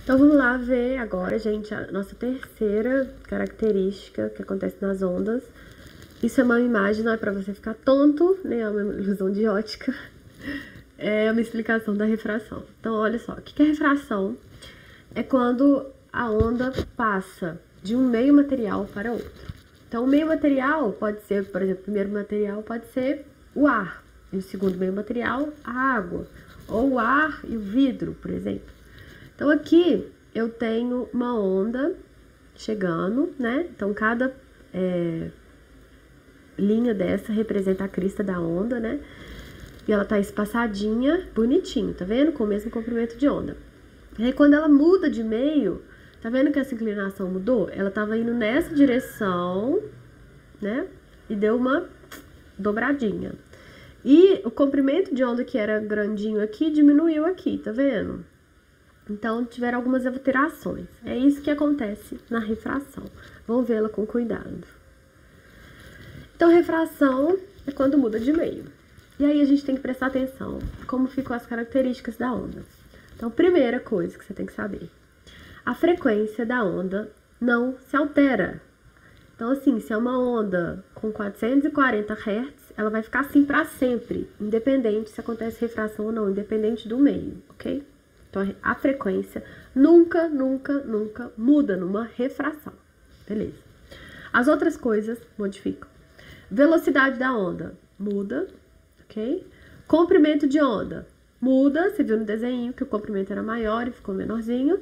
Então, vamos lá ver agora, gente, a nossa terceira característica que acontece nas ondas. Isso é uma imagem, não é pra você ficar tonto, nem é uma ilusão de ótica. É uma explicação da refração. Então, olha só, o que é refração? É quando a onda passa de um meio material para outro. Então, o meio material pode ser, por exemplo, o primeiro material pode ser o ar. E o segundo meio material, a água. Ou o ar e o vidro, por exemplo. Então, aqui eu tenho uma onda chegando, né? Então, cada linha dessa representa a crista da onda, né? E ela tá espaçadinha, bonitinho, tá vendo? Com o mesmo comprimento de onda. E aí, quando ela muda de meio, tá vendo que essa inclinação mudou? Ela tava indo nessa direção, né? E deu uma dobradinha. E o comprimento de onda que era grandinho aqui, diminuiu aqui, tá vendo? Então, tiveram algumas alterações. É isso que acontece na refração. Vamos vê-la com cuidado. Então, refração é quando muda de meio. E aí, a gente tem que prestar atenção como ficam as características da onda. Então, primeira coisa que você tem que saber. A frequência da onda não se altera. Então, assim, se é uma onda com 440 Hz, ela vai ficar assim para sempre, independente se acontece refração ou não, independente do meio, ok? Então, a frequência nunca muda numa refração, beleza? As outras coisas modificam. Velocidade da onda muda, ok? Comprimento de onda muda, você viu no desenho que o comprimento era maior e ficou menorzinho.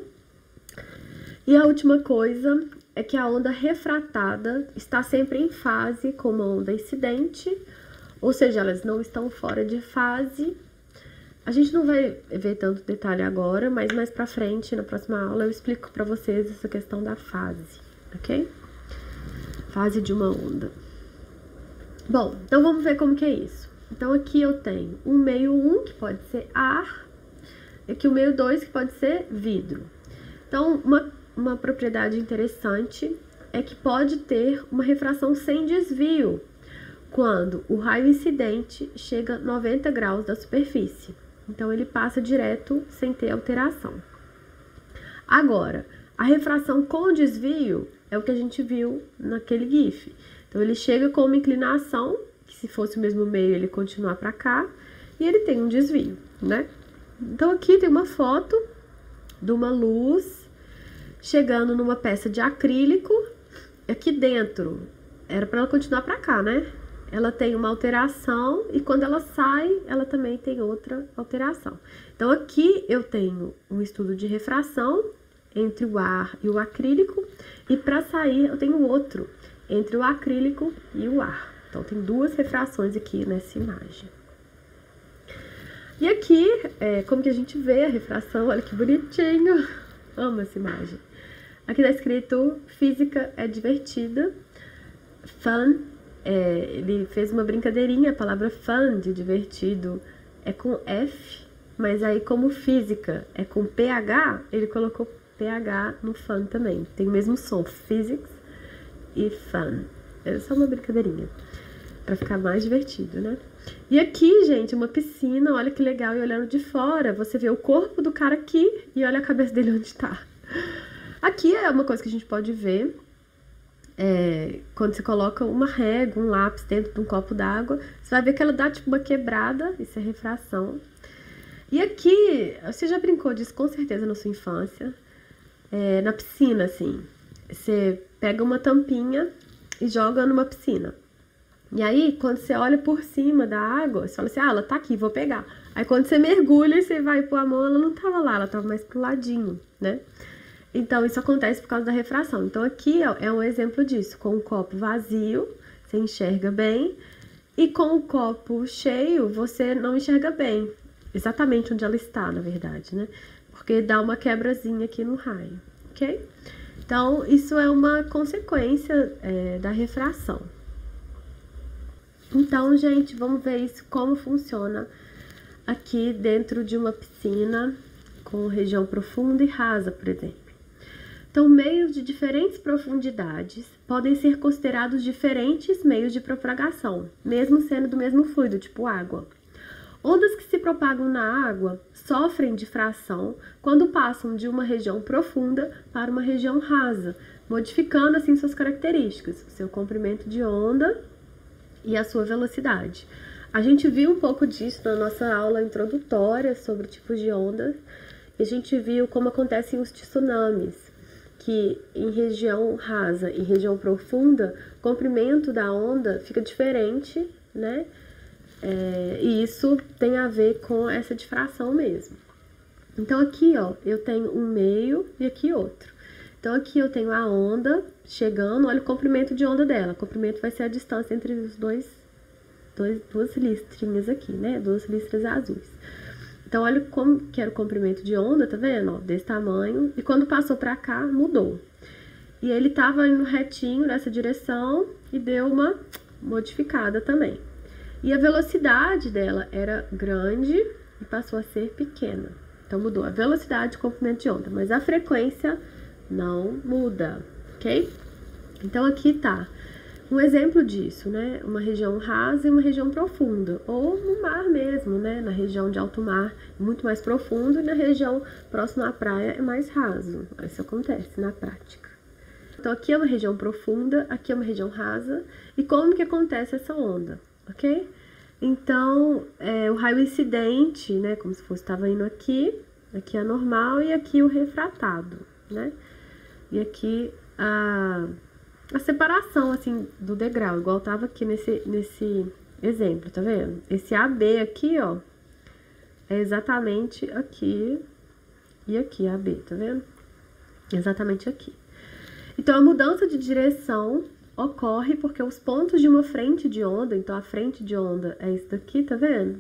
E a última coisa é que a onda refratada está sempre em fase com uma onda incidente, ou seja, elas não estão fora de fase. A gente não vai ver tanto detalhe agora, mas mais pra frente, na próxima aula, eu explico pra vocês essa questão da fase, ok? Fase de uma onda. Bom, então vamos ver como que é isso. Então, aqui eu tenho um meio 1, que pode ser ar, e aqui o meio 2, que pode ser vidro. Então, uma propriedade interessante é que pode ter uma refração sem desvio, quando o raio incidente chega a 90 graus da superfície. Então, ele passa direto sem ter alteração. Agora, a refração com desvio é o que a gente viu naquele GIF. Então, ele chega com uma inclinação, que se fosse o mesmo meio, ele continuar para cá, e ele tem um desvio, né? Então, aqui tem uma foto de uma luz chegando numa peça de acrílico. Aqui dentro, era para ela continuar para cá, né? Ela tem uma alteração e quando ela sai, ela também tem outra alteração. Então, aqui eu tenho um estudo de refração entre o ar e o acrílico, e para sair eu tenho outro entre o acrílico e o ar. Então, tem duas refrações aqui nessa imagem. E aqui, como que a gente vê a refração? Olha que bonitinho! Amo essa imagem. Aqui tá escrito, física é divertida, fun. Ele fez uma brincadeirinha, a palavra fun, de divertido, é com F, mas aí como física é com PH, ele colocou PH no fun também. Tem o mesmo som, physics e fun. É só uma brincadeirinha, pra ficar mais divertido, né? E aqui, gente, uma piscina, olha que legal, e olhando de fora, você vê o corpo do cara aqui e olha a cabeça dele onde tá. Aqui é uma coisa que a gente pode ver. Quando você coloca uma régua, um lápis dentro de um copo d'água, você vai ver que ela dá tipo uma quebrada, isso é refração. E aqui, você já brincou disso com certeza na sua infância, na piscina, assim, você pega uma tampinha e joga numa piscina. E aí, quando você olha por cima da água, você fala assim, ela tá aqui, vou pegar. Aí quando você mergulha e você vai pôr a mão, ela não tava lá, ela tava mais pro ladinho, né? Então, isso acontece por causa da refração. Então, aqui ó, é um exemplo disso. Com o copo vazio, você enxerga bem. E com o copo cheio, você não enxerga bem. Exatamente onde ela está, na verdade, né? Porque dá uma quebrazinha aqui no raio, ok? Então, isso é uma consequência da refração. Então, gente, vamos ver isso, como funciona aqui dentro de uma piscina com região profunda e rasa, por exemplo. Então, meios de diferentes profundidades podem ser considerados diferentes meios de propagação, mesmo sendo do mesmo fluido, tipo água. Ondas que se propagam na água sofrem difração quando passam de uma região profunda para uma região rasa, modificando assim suas características, o seu comprimento de onda e a sua velocidade. A gente viu um pouco disso na nossa aula introdutória sobre tipos de ondas, e a gente viu como acontecem os tsunamis, que em região rasa e região profunda, o comprimento da onda fica diferente, né? E isso tem a ver com essa difração mesmo. Então aqui, ó, eu tenho um meio e aqui outro. Então aqui eu tenho a onda chegando, olha o comprimento de onda dela. O comprimento vai ser a distância entre os duas listrinhas aqui, né? Duas listras azuis. Então olha como que era o comprimento de onda, tá vendo? Ó, desse tamanho. E quando passou pra cá, mudou. E ele tava indo retinho nessa direção e deu uma modificada também. E a velocidade dela era grande e passou a ser pequena. Então mudou a velocidade e o comprimento de onda, mas a frequência não muda, ok? Então aqui tá um exemplo disso, né? Uma região rasa e uma região profunda, ou no mar mesmo, né? Na região de alto mar, muito mais profundo, e na região próxima à praia é mais raso. Isso acontece na prática. Então aqui é uma região profunda, aqui é uma região rasa, e como que acontece essa onda, ok? Então, o raio incidente, né? Como se fosse, estava indo aqui é normal, e aqui o refratado, né? E aqui a separação, assim, do degrau, igual tava aqui nesse exemplo, tá vendo? Esse AB aqui, ó, é exatamente aqui e aqui, AB, tá vendo? Exatamente aqui. Então, a mudança de direção ocorre porque os pontos de uma frente de onda, então a frente de onda é isso daqui, tá vendo?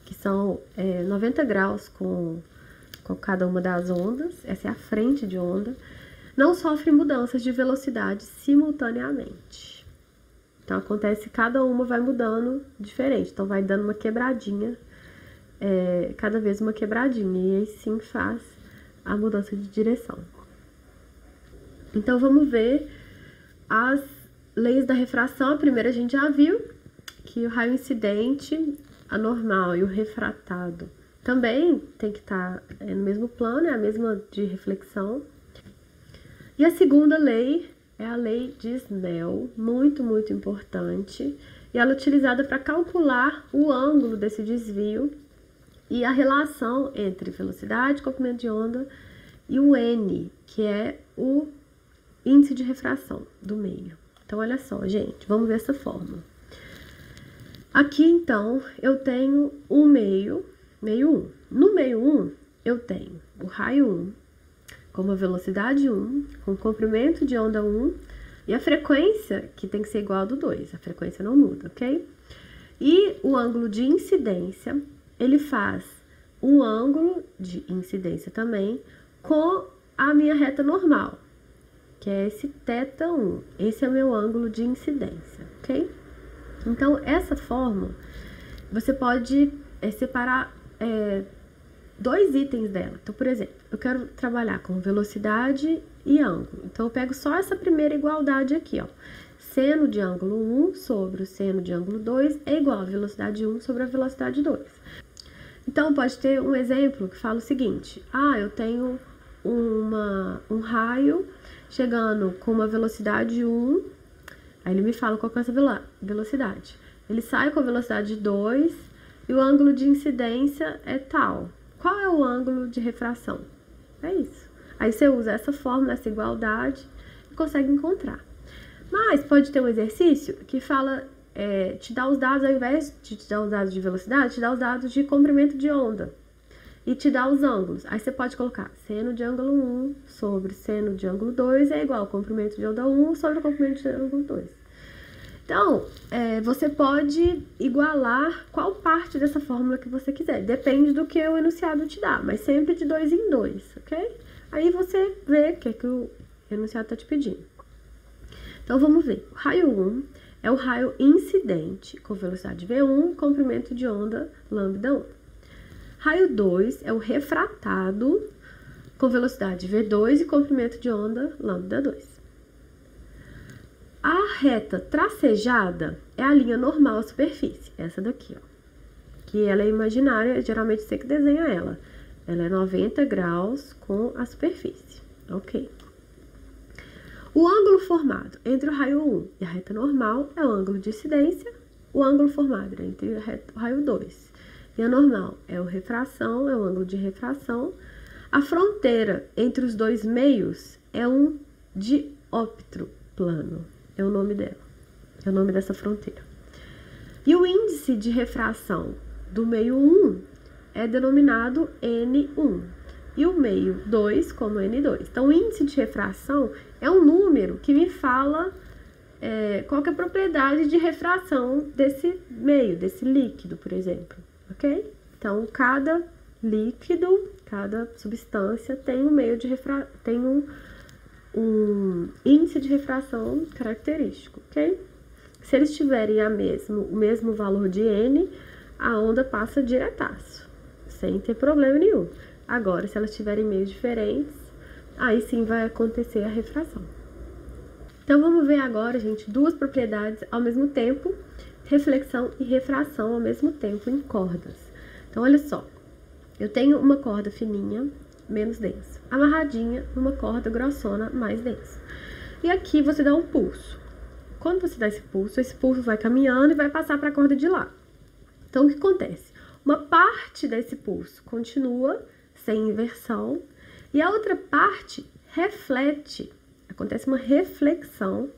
Que são 90 graus com cada uma das ondas, essa é a frente de onda, não sofre mudanças de velocidade simultaneamente. Então, acontece que cada uma vai mudando diferente. Então, vai dando uma quebradinha, cada vez uma quebradinha. E aí sim faz a mudança de direção. Então, vamos ver as leis da refração. A primeira a gente já viu, que o raio incidente, a normal e o refratado também tem que estar no mesmo plano, é a mesma de reflexão. E a segunda lei é a lei de Snell, muito, muito importante. E ela é utilizada para calcular o ângulo desse desvio e a relação entre velocidade, comprimento de onda e o N, que é o índice de refração do meio. Então, olha só, gente, vamos ver essa fórmula. Aqui, então, eu tenho o meio 1. No meio 1, eu tenho o raio 1, com uma velocidade 1, com comprimento de onda 1, e a frequência, que tem que ser igual a do 2, a frequência não muda, ok? E o ângulo de incidência, ele faz um ângulo de incidência também com a minha reta normal, que é esse θ1. Esse é o meu ângulo de incidência, ok? Então, essa fórmula, você pode separar dois itens dela. Então, por exemplo, eu quero trabalhar com velocidade e ângulo. Então, eu pego só essa primeira igualdade aqui, ó. Seno de ângulo 1 sobre o seno de ângulo 2 é igual a velocidade 1 sobre a velocidade 2. Então, pode ter um exemplo que fala o seguinte. Eu tenho um raio chegando com uma velocidade 1, aí ele me fala qual que é essa velocidade. Ele sai com a velocidade 2 e o ângulo de incidência é tal. Qual é o ângulo de refração? É isso. Aí você usa essa fórmula, essa igualdade, e consegue encontrar. Mas pode ter um exercício que fala, te dá os dados, ao invés de te dar os dados de velocidade, te dá os dados de comprimento de onda. E te dá os ângulos. Aí você pode colocar seno de ângulo 1 sobre seno de ângulo 2 é igual ao comprimento de onda 1 sobre o comprimento de ângulo 2. Então, você pode igualar qual parte dessa fórmula que você quiser. Depende do que o enunciado te dá, mas sempre de 2 em 2, ok? Aí você vê o que o enunciado está te pedindo. Então, vamos ver. O raio 1 é o raio incidente, com velocidade V1, comprimento de onda lambda 1. Raio 2 é o refratado, com velocidade v2 e comprimento de onda λ2. A reta tracejada é a linha normal à superfície, essa daqui, ó. Que ela é imaginária, geralmente você que desenha ela. Ela é 90 graus com a superfície, ok? O ângulo formado entre o raio 1 e a reta normal é o ângulo de incidência. O ângulo formado entre o raio 2 e a normal é o ângulo de refração. A fronteira entre os dois meios é um dióptro plano. É o nome dela. É o nome dessa fronteira. E o índice de refração do meio 1 é denominado N1. E o meio 2 como N2. Então, o índice de refração é um número que me fala qual que é a propriedade de refração desse meio, desse líquido, por exemplo. Ok? Então, cada líquido, cada substância tem um meio de tem um índice de refração característico, ok? Se eles tiverem o mesmo valor de N, a onda passa diretaço, sem ter problema nenhum. Agora, se elas tiverem meios diferentes, aí sim vai acontecer a refração. Então, vamos ver agora, gente, duas propriedades ao mesmo tempo, reflexão e refração ao mesmo tempo em cordas. Então, olha só, eu tenho uma corda fininha, menos densa, amarradinha numa corda grossona, mais densa. E aqui você dá um pulso. Quando você dá esse pulso vai caminhando e vai passar para a corda de lá. Então, o que acontece? Uma parte desse pulso continua sem inversão e a outra parte reflete. Acontece uma reflexão,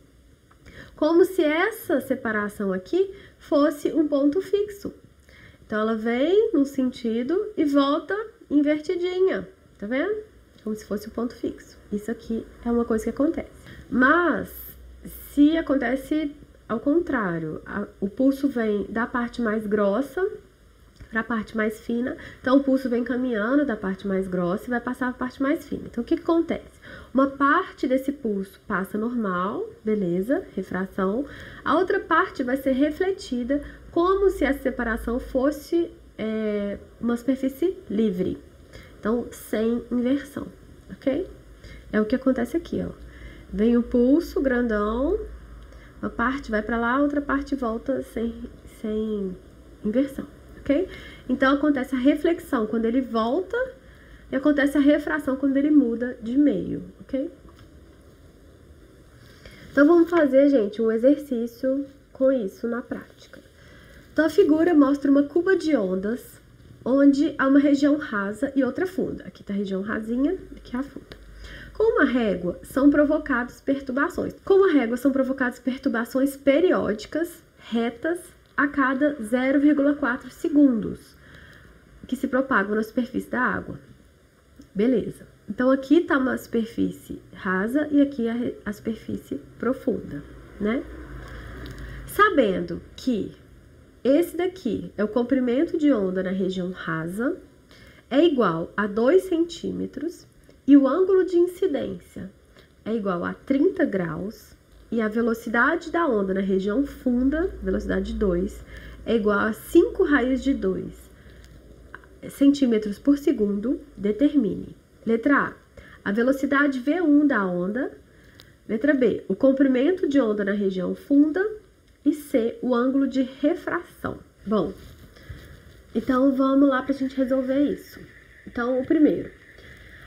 como se essa separação aqui fosse um ponto fixo. Então, ela vem num sentido e volta invertidinha, tá vendo? Como se fosse um ponto fixo. Isso aqui é uma coisa que acontece. Mas, se acontece ao contrário, o pulso vem da parte mais grossa para a parte mais fina, então o pulso vem caminhando da parte mais grossa e vai passar para a parte mais fina. Então, o que acontece? Uma parte desse pulso passa normal, beleza, refração. A outra parte vai ser refletida como se essa separação fosse uma superfície livre. Então, sem inversão, ok? É o que acontece aqui, ó. Vem o pulso grandão, uma parte vai para lá, a outra parte volta sem inversão, ok? Então, acontece a reflexão quando ele volta e acontece a refração quando ele muda de meio, ok? Então, vamos fazer, gente, um exercício com isso na prática. Então, a figura mostra uma cuba de ondas, onde há uma região rasa e outra funda. Aqui está a região rasinha, aqui é a funda. Com uma régua, são provocadas perturbações. Com uma régua, são provocadas perturbações periódicas, retas, a cada 0,4 segundos, que se propagam na superfície da água. Beleza. Então, aqui está uma superfície rasa e aqui a superfície profunda, né? Sabendo que esse daqui é o comprimento de onda na região rasa, é igual a 2 centímetros, e o ângulo de incidência é igual a 30 graus, e a velocidade da onda na região funda, velocidade 2, é igual a 5 raios de 2 centímetros por segundo, determine. Letra A velocidade V1 da onda. Letra B, o comprimento de onda na região funda. E C, o ângulo de refração. Bom, então vamos lá para a gente resolver isso. Então, o primeiro,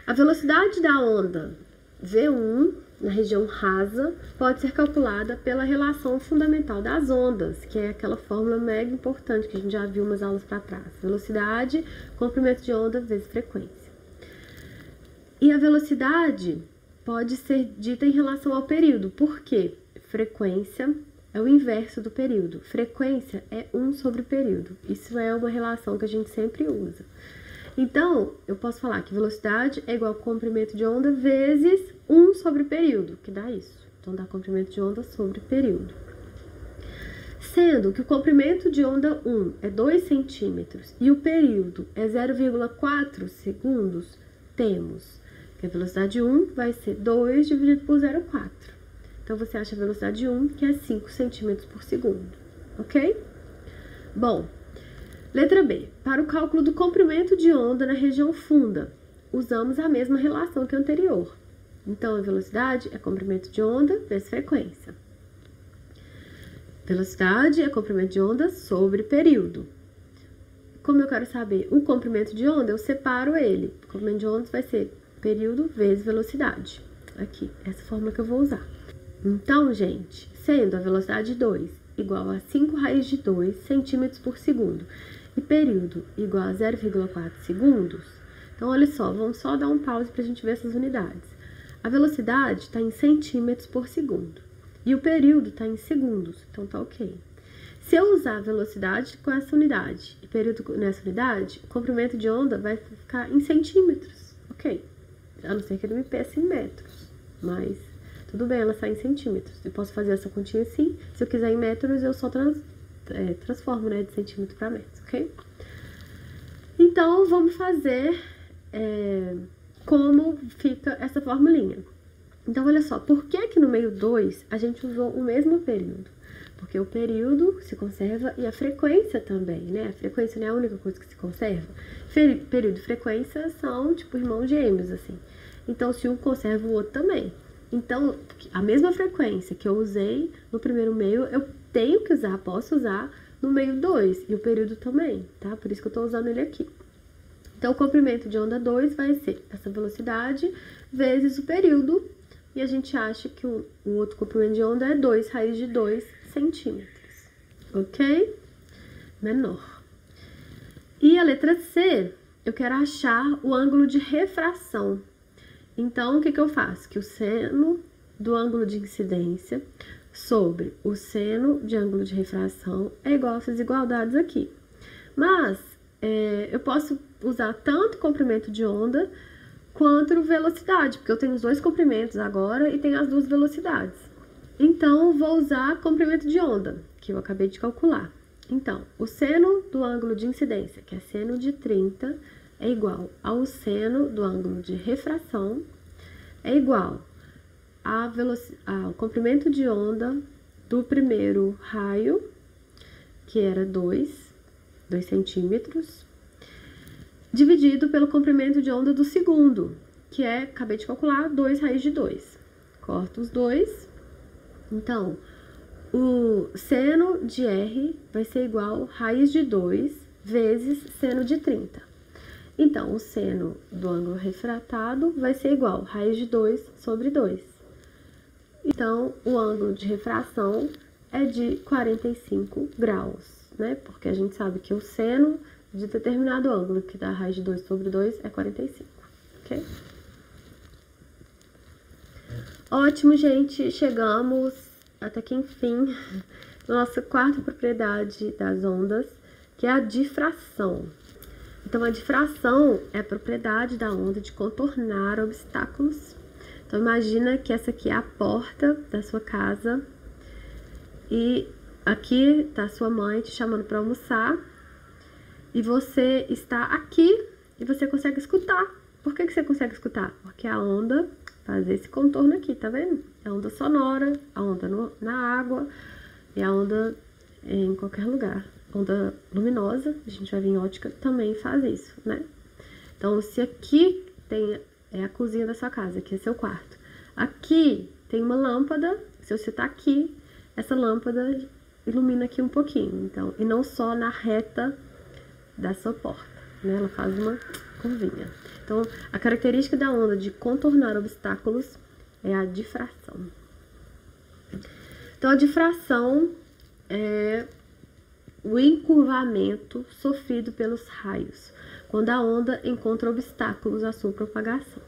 a velocidade da onda V1 na região rasa pode ser calculada pela relação fundamental das ondas, que é aquela fórmula mega importante que a gente já viu umas aulas para trás. Velocidade, comprimento de onda vezes frequência. E a velocidade pode ser dita em relação ao período. Por quê? Frequência é o inverso do período. Frequência é 1 sobre o período. Isso é uma relação que a gente sempre usa. Então, eu posso falar que velocidade é igual a comprimento de onda vezes 1 sobre o período, que dá isso. Então, dá comprimento de onda sobre período. Sendo que o comprimento de onda 1 é 2 centímetros e o período é 0,4 segundos, temos que a velocidade 1 vai ser 2 dividido por 0,4. Então, você acha a velocidade 1, que é 5 centímetros por segundo, ok? Bom, letra B. Para o cálculo do comprimento de onda na região funda, usamos a mesma relação que a anterior. Então, a velocidade é comprimento de onda vezes frequência. Velocidade é comprimento de onda sobre período. Como eu quero saber o comprimento de onda, eu separo ele. O comprimento de onda vai ser período vezes velocidade. Aqui, essa fórmula que eu vou usar. Então, gente, sendo a velocidade 2 igual a 5 raiz de 2 centímetros por segundo e período igual a 0,4 segundos, então, olha só, vamos só dar um pause para a gente ver essas unidades. A velocidade está em centímetros por segundo e o período está em segundos, então tá ok. Se eu usar a velocidade com essa unidade e período nessa unidade, o comprimento de onda vai ficar em centímetros, ok? A não ser que ele me peça em metros, mas tudo bem, ela sai em centímetros. Eu posso fazer essa continha assim, se eu quiser em metros, eu só transformo, né, de centímetro para metros, ok? Então, vamos fazer como fica essa formulinha. Então, olha só, por que que no meio 2 a gente usou o mesmo período? Porque o período se conserva e a frequência também, né? A frequência não é a única coisa que se conserva. Período e frequência são, tipo, irmãos gêmeos, assim. Então, se um conserva, o outro também. Então, a mesma frequência que eu usei no primeiro meio, eu tenho que usar, posso usar no meio 2. E o período também, tá? Por isso que eu tô usando ele aqui. Então, o comprimento de onda 2 vai ser essa velocidade vezes o período. E a gente acha que o outro comprimento de onda é 2 raiz de 2 centímetros. Ok? Menor. E a letra C, eu quero achar o ângulo de refração. Então, o que que eu faço? Que o seno do ângulo de incidência sobre o seno de ângulo de refração é igual a essas igualdades aqui. Mas, eu posso usar tanto comprimento de onda quanto velocidade, porque eu tenho os dois comprimentos agora e tenho as duas velocidades. Então, eu vou usar comprimento de onda, que eu acabei de calcular. Então, o seno do ângulo de incidência, que é seno de 30, é igual ao seno do ângulo de refração, é igual ao comprimento de onda do primeiro raio, que era 2 centímetros, dividido pelo comprimento de onda do segundo, que é, acabei de calcular, 2 raiz de 2. Corto os dois. Então, o seno de R vai ser igual a raiz de 2 vezes seno de 30. Então, o seno do ângulo refratado vai ser igual a raiz de 2 sobre 2. Então, o ângulo de refração é de 45 graus, né? Porque a gente sabe que o seno de determinado ângulo, que dá raiz de 2 sobre 2, é 45, ok? Ótimo, gente, chegamos até que enfim na nossa quarta propriedade das ondas, que é a difração. Então, a difração é a propriedade da onda de contornar obstáculos. Então, imagina que essa aqui é a porta da sua casa e aqui tá sua mãe te chamando para almoçar e você está aqui e você consegue escutar. Por que que você consegue escutar? Porque a onda faz esse contorno aqui, tá vendo? É a onda sonora, a onda na água e a onda em qualquer lugar. Onda luminosa, a gente vai ver em ótica, também faz isso, né? Então, se aqui tem a cozinha da sua casa, aqui é seu quarto. Aqui tem uma lâmpada, se você tá aqui, essa lâmpada ilumina aqui um pouquinho, então, e não só na reta da sua porta, né? Ela faz uma curvinha. Então, a característica da onda de contornar obstáculos é a difração. Então, a difração é o encurvamento sofrido pelos raios, quando a onda encontra obstáculos à sua propagação.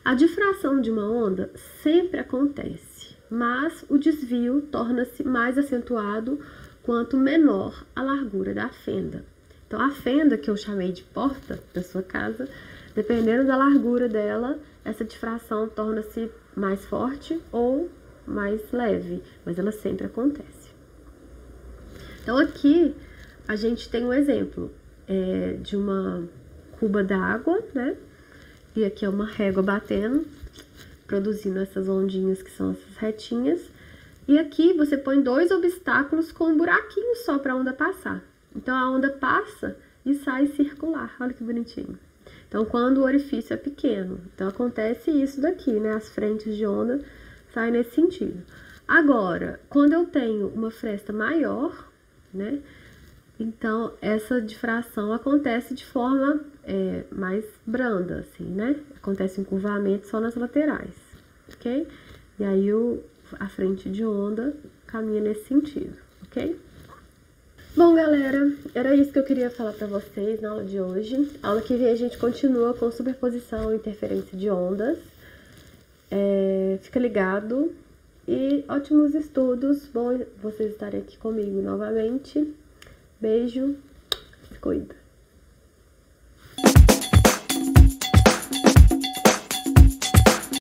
A difração de uma onda sempre acontece, mas o desvio torna-se mais acentuado quanto menor a largura da fenda. Então, a fenda que eu chamei de porta da sua casa, dependendo da largura dela, essa difração torna-se mais forte ou mais leve, mas ela sempre acontece. Então, aqui a gente tem um exemplo de uma cuba d'água, né? E aqui é uma régua batendo, produzindo essas ondinhas que são essas retinhas. E aqui você põe dois obstáculos com um buraquinho só para a onda passar. Então, a onda passa e sai circular. Olha que bonitinho. Então, quando o orifício é pequeno. Então, acontece isso daqui, né? As frentes de onda saem nesse sentido. Agora, quando eu tenho uma fresta maior, né? Então, essa difração acontece de forma mais branda, assim, né? Acontece um curvamento só nas laterais, ok? E aí, a frente de onda caminha nesse sentido, ok? Bom, galera, era isso que eu queria falar pra vocês na aula de hoje. A aula que vem a gente continua com superposição e interferência de ondas. Fica ligado e ótimos estudos. Bom vocês estarem aqui comigo novamente. Beijo, se cuida.